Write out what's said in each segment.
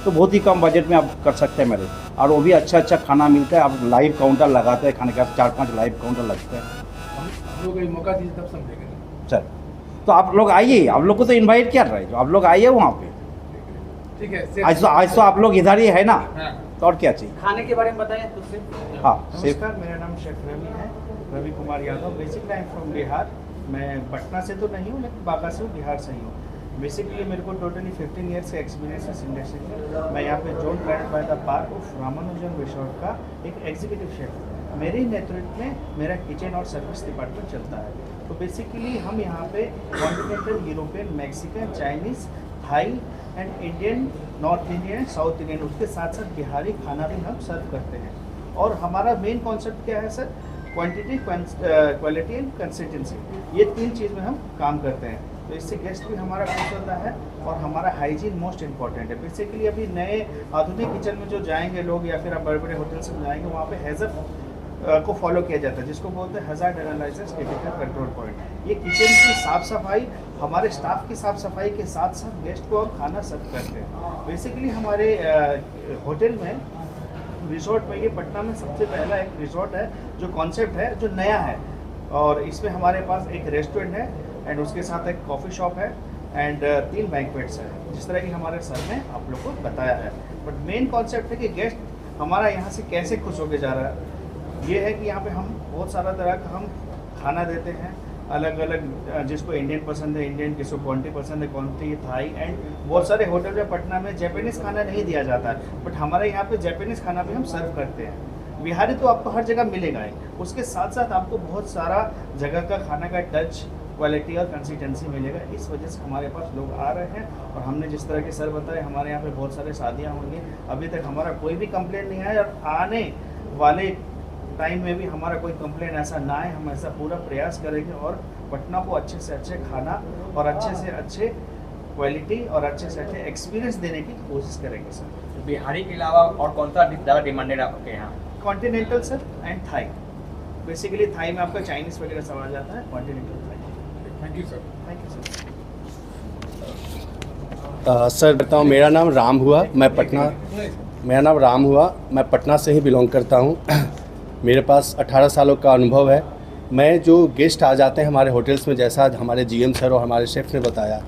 तो बहुत ही कम बजट में आप कर सकते हैं मेरे, और वो भी अच्छा खाना मिलता है। आप लाइव काउंटर लगाते हैं खाने का, 4-5 लाइव काउंटर लगते हैं। हम लोग एक मौका दीजिए तब समझेंगे सर तो आप लोग आइए, आप लोग को तो इनवाइट कर रहे हैं, आप लोग आइए वहाँ पे। ठीक है। आज तो आप लोग इधर ही है ना, हाँ। तो और क्या चाहिए। खाने के बारे में बताएं तो सिर्फ। हाँ सिर्फ नमस्कार, मेरा नाम शेफ रवि है, Ravi Kumar Yadav. Basically I am from Bihar. मैं पटना से तो नहीं हूँ, लेकिन बांका से हूँ, बिहार से ही हूँ। बेसिकली मेरे को टोटली 15 ईयर्स का एक्सपीरियंस है इस इंडस्ट्री में। मैं यहाँ पे zone planet by the park of Ramanujan resort का एक एग्जीक्यूटिव शेफ हूँ। मेरे ही नेतृत्व में मेरा किचन और सर्विस डिपार्टमेंट चलता है। तो बेसिकली हम यहाँ पे continental, European, Mexican, Chinese, Thai and Indian, north Indian, south Indian, उसके साथ साथ बिहारी खाना भी हम सर्व करते हैं। और हमारा मेन कॉन्सेप्ट क्या है sir? Quantity, quality and consistency, ये 3 चीज़ में हम काम करते हैं। तो इससे गेस्ट भी हमारा खुश होता है और हमारा हाइजीन मोस्ट इम्पॉर्टेंट है। बेसिकली अभी नए आधुनिक किचन में जो जाएंगे लोग, या फिर आप बड़े बड़े होटल्स में जाएंगे, वहाँ पे हैज़र्ड को फॉलो किया जाता है, जिसको बोलते हैं hazard analysis critical control point. ये किचन की साफ़ सफाई, हमारे स्टाफ की साफ़ सफाई के साथ साथ गेस्ट को हम खाना सर्व करते हैं। बेसिकली हमारे होटल में, रिसोर्ट में, ये पटना में सबसे पहला एक रिसोर्ट है जो कॉन्सेप्ट है, जो नया है। और इसमें हमारे पास एक रेस्टोरेंट है एंड उसके साथ एक कॉफ़ी शॉप है एंड 3 बैंक्वेट्स है, जिस तरह की हमारे सर ने आप लोग को बताया है। बट मेन कॉन्सेप्ट है कि गेस्ट हमारा यहाँ से कैसे खुश होके जा रहा है। ये है कि यहाँ पे हम बहुत सारा तरह का हम खाना देते हैं, अलग अलग, जिसको इंडियन पसंद है इंडियन, किसको क्वांटी पसंद है क्वांटी, थाई एंड बहुत सारे होटल में पटना में जापानीज़ खाना नहीं दिया जाता है, बट हमारे यहाँ पे जापानीज़ खाना भी हम सर्व करते हैं। बिहारी तो आपको हर जगह मिलेगा ही, उसके साथ साथ आपको बहुत सारा जगह का खाना का टच, क्वालिटी और कंसिस्टेंसी मिलेगा। इस वजह से हमारे पास लोग आ रहे हैं। और हमने जिस तरह के सर बताए, हमारे यहाँ पे बहुत सारे शादियाँ होंगी, अभी तक हमारा कोई भी कंप्लेंट नहीं आया, और आने वाले टाइम में भी हमारा कोई कंप्लेंट ऐसा ना आए। हम ऐसा पूरा प्रयास करेंगे और पटना को अच्छे से अच्छे खाना और अच्छे से अच्छे क्वालिटी और अच्छे से अच्छे एक्सपीरियंस देने की कोशिश करेंगे सर। बिहारी के अलावा और कौन सा ज़्यादा डिमांडेड है आपके यहाँ? Continental sir and Thai. Basically Thai में आपका चाइनीज़ वगैरह सब आ जाता है, continental Thai. Thank you sir. Thank you sir. Sir बताऊँ, मेरा नाम राम हुआ, मैं पटना से ही बिलोंग करता हूँ। मेरे पास 18 सालों का अनुभव है। मैं जो गेस्ट आ जाते हैं हमारे होटल्स में, जैसा हमारे जीएम सर और हमारे शेफ़ ने बताया,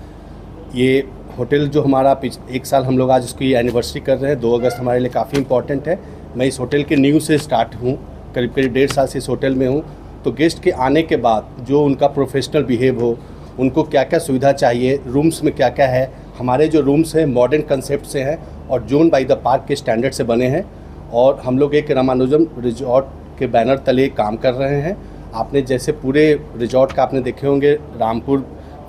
ये होटल जो हमारा 1 साल हम लोग आज उसकी एनिवर्सरी कर रहे हैं, 2 अगस्त हमारे लिए काफ़ी इम्पॉर्टेंट है। मैं इस होटल के न्यू से स्टार्ट हूँ, करीब 1.5 साल से इस होटल में हूँ। तो गेस्ट के आने के बाद जो उनका प्रोफेशनल बिहेव हो, उनको क्या क्या सुविधा चाहिए, रूम्स में क्या क्या है। हमारे जो रूम्स हैं मॉडर्न कंसेप्ट से हैं और जोन बाय द पार्क के स्टैंडर्ड से बने हैं। और हम लोग एक रामानुजम रिजॉर्ट के बैनर तले काम कर रहे हैं। आपने जैसे पूरे रिजॉर्ट का आपने देखे होंगे, रामपुर,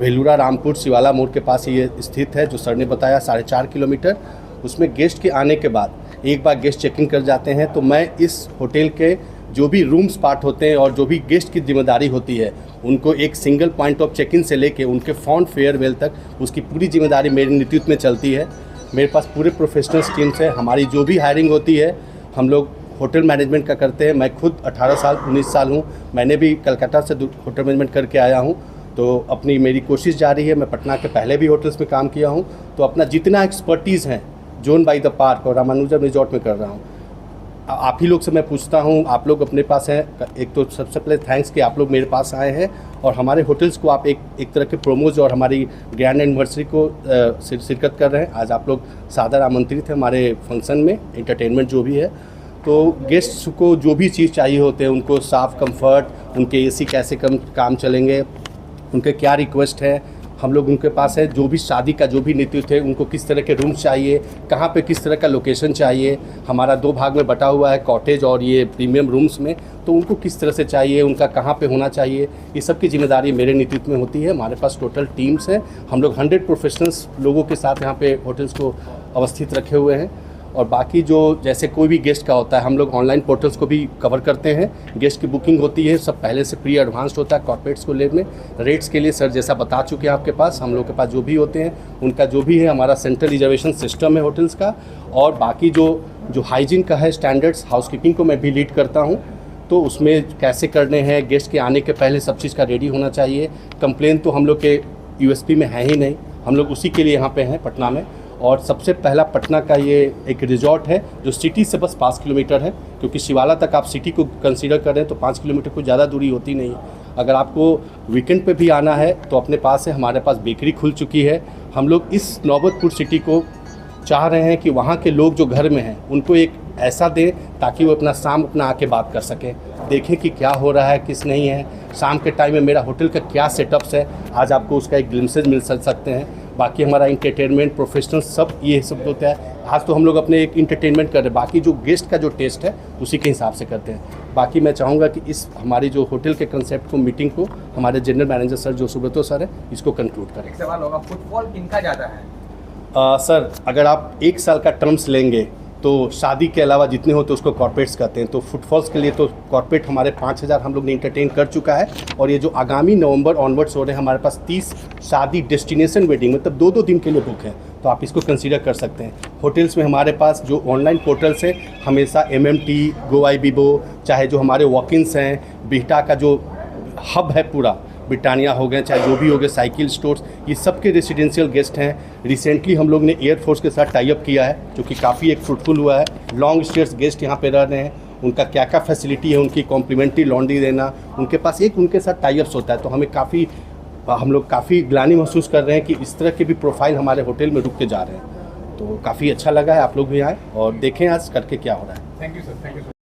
भेलूरा रामपुर शिवाला मोड़ के पास ये स्थित है, जो सर ने बताया 4.5 किलोमीटर। उसमें गेस्ट के आने के बाद एक बार गेस्ट चेकिंग कर जाते हैं, तो मैं इस होटल के जो भी रूम्स पार्ट होते हैं और जो भी गेस्ट की जिम्मेदारी होती है, उनको एक single point of check in से लेके उनके फ़ॉन्ट फेयरवेल तक उसकी पूरी जिम्मेदारी मेरे नेतृत्व में चलती है। मेरे पास पूरे प्रोफेशनल टीम्स है। हमारी जो भी हायरिंग होती है हम लोग होटल मैनेजमेंट का करते हैं। मैं खुद 19 साल हूँ, मैंने भी कलकत्ता से होटल मैनेजमेंट करके आया हूँ। तो अपनी मेरी कोशिश जारी है। मैं पटना के पहले भी होटल्स में काम किया हूँ, तो अपना जितना एक्सपर्टीज़ है जोन बाय द पार्क और रामानुजम रिजॉर्ट में कर रहा हूँ। आप ही लोग से मैं पूछता हूँ, आप लोग अपने पास हैं, एक तो सबसे पहले थैंक्स कि आप लोग मेरे पास आए हैं और हमारे होटल्स को आप एक तरह के प्रोमोज और हमारी ग्रैंड एनिवर्सरी को शिरकत कर रहे हैं। आज आप लोग सादर आमंत्रित हैं हमारे फंक्शन में, एंटरटेनमेंट जो भी है। तो गेस्ट्स को जो भी चीज़ चाहिए होते हैं, उनको साफ़ कंफर्ट, उनके एसी कैसे काम चलेंगे, उनके क्या रिक्वेस्ट है, हम लोग उनके पास है। जो भी शादी का जो भी नेतृत्व है, उनको किस तरह के रूम्स चाहिए, कहाँ पे किस तरह का लोकेशन चाहिए। हमारा 2 भाग में बटा हुआ है, कॉटेज और ये प्रीमियम रूम्स में। तो उनको किस तरह से चाहिए, उनका कहाँ पे होना चाहिए, ये सब की जिम्मेदारी मेरे नेतृत्व में होती है। हमारे पास टोटल टीम्स हैं, हम लोग 100 प्रोफेशनल्स लोगों के साथ यहाँ पे होटल्स को अवस्थित रखे हुए हैं। और बाकी जो जैसे कोई भी गेस्ट का होता है, हम लोग ऑनलाइन पोर्टल्स को भी कवर करते हैं। गेस्ट की बुकिंग होती है, सब पहले से प्री एडवांस्ड होता है कॉर्पोरेट्स को लेने में। रेट्स के लिए सर जैसा बता चुके हैं आपके पास, हम लोग के पास जो भी होते हैं उनका जो भी है, हमारा सेंट्रल रिजर्वेशन सिस्टम है होटल्स का। और बाकी जो हाइजीन का है स्टैंडर्ड्स, हाउसकीपिंग को मैं भी लीड करता हूँ। तो उसमें कैसे करने हैं, गेस्ट के आने के पहले सब चीज़ का रेडी होना चाहिए। कंप्लेन तो हम लोग के यूएसपी में है ही नहीं, हम लोग उसी के लिए यहाँ पे हैं पटना में। और सबसे पहला पटना का ये एक रिजॉर्ट है जो सिटी से बस 5 किलोमीटर है, क्योंकि शिवाला तक आप सिटी को कंसीडर करें तो 5 किलोमीटर कोई ज़्यादा दूरी होती नहीं है। अगर आपको वीकेंड पे भी आना है तो अपने पास है, हमारे पास बेकरी खुल चुकी है। हम लोग इस नौबतपुर सिटी को चाह रहे हैं कि वहाँ के लोग जो घर में हैं उनको एक ऐसा दें ताकि वो अपना शाम अपना आके बात कर सकें, देखें कि क्या हो रहा है किस नहीं है, शाम के टाइम में मेरा होटल का क्या सेटअप्स है, आज आपको उसका एक ग्लिम्सेज मिल सकते हैं। बाकी हमारा इंटरटेनमेंट प्रोफेशनल सब ये सब होता है। आज तो हम लोग अपने एक इंटरटेनमेंट कर रहे हैं, बाकी जो गेस्ट का जो टेस्ट है उसी के हिसाब से करते हैं। बाकी मैं चाहूँगा कि इस हमारी जो होटल के कंसेप्ट को, मीटिंग को हमारे जनरल मैनेजर सर जो सुब्रतो सर है इसको कंक्लूड करें। एक सवाल होगा, फुटफॉल किनका ज़्यादा है? सर अगर आप 1 साल का टर्म्स लेंगे तो शादी के अलावा जितने होते हैं उसको कॉर्पोरेट्स कहते हैं। तो फुटफॉल्स के लिए तो कॉर्पोरेट हमारे 5000 हम लोग ने इंटरटेन कर चुका है। और ये जो आगामी नवंबर ऑनवर्ड्स हो रहे हैं हमारे पास 30 शादी डेस्टिनेशन वेडिंग मतलब 2-2 दिन के लिए बुक है, तो आप इसको कंसीडर कर सकते हैं। होटल्स में हमारे पास जो ऑनलाइन पोर्टल्स हैं हमेशा MMT, गोआईबिबो, चाहे जो हमारे वॉक-इन्स हैं, बिहटा का जो हब है पूरा, ब्रिटानिया हो गए, चाहे जो भी हो गए, साइकिल स्टोर्स, ये सब के रेसिडेंशियल गेस्ट हैं। रिसेंटली हम लोग ने एयरफोर्स के साथ टाई अप किया है जो कि काफ़ी एक फ्रूटफुल हुआ है। लॉन्ग स्टेयर्स गेस्ट यहाँ पे रह रहे हैं, उनका क्या क्या फैसिलिटी है, उनकी कॉम्प्लीमेंट्री लॉन्ड्री देना, उनके पास एक उनके साथ टाई अप्स होता है। तो हमें हम लोग काफ़ी ग्लानि महसूस कर रहे हैं कि इस तरह के भी प्रोफाइल हमारे होटल में रुक के जा रहे हैं। तो काफ़ी अच्छा लगा है, आप लोग भी आए और देखें आज करके क्या हो रहा है। Thank you sir, thank you sir.